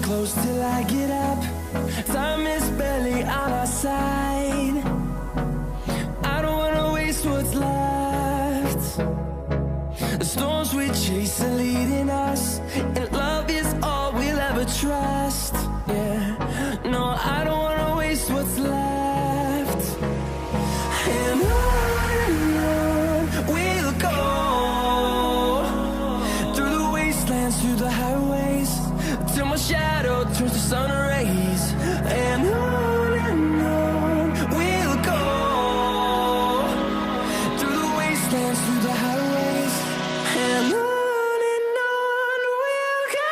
close till I get up. Time is barely on our side. I don't wanna waste what's left. The storms we chase are leading us, and love is all we'll ever trust. Yeah, no, I don't wanna waste what's left. And on we'll go, through the wastelands, through the highways, till my shadow turns to sun rays. And on we'll go, through the wastelands, through the highways, and on we'll go.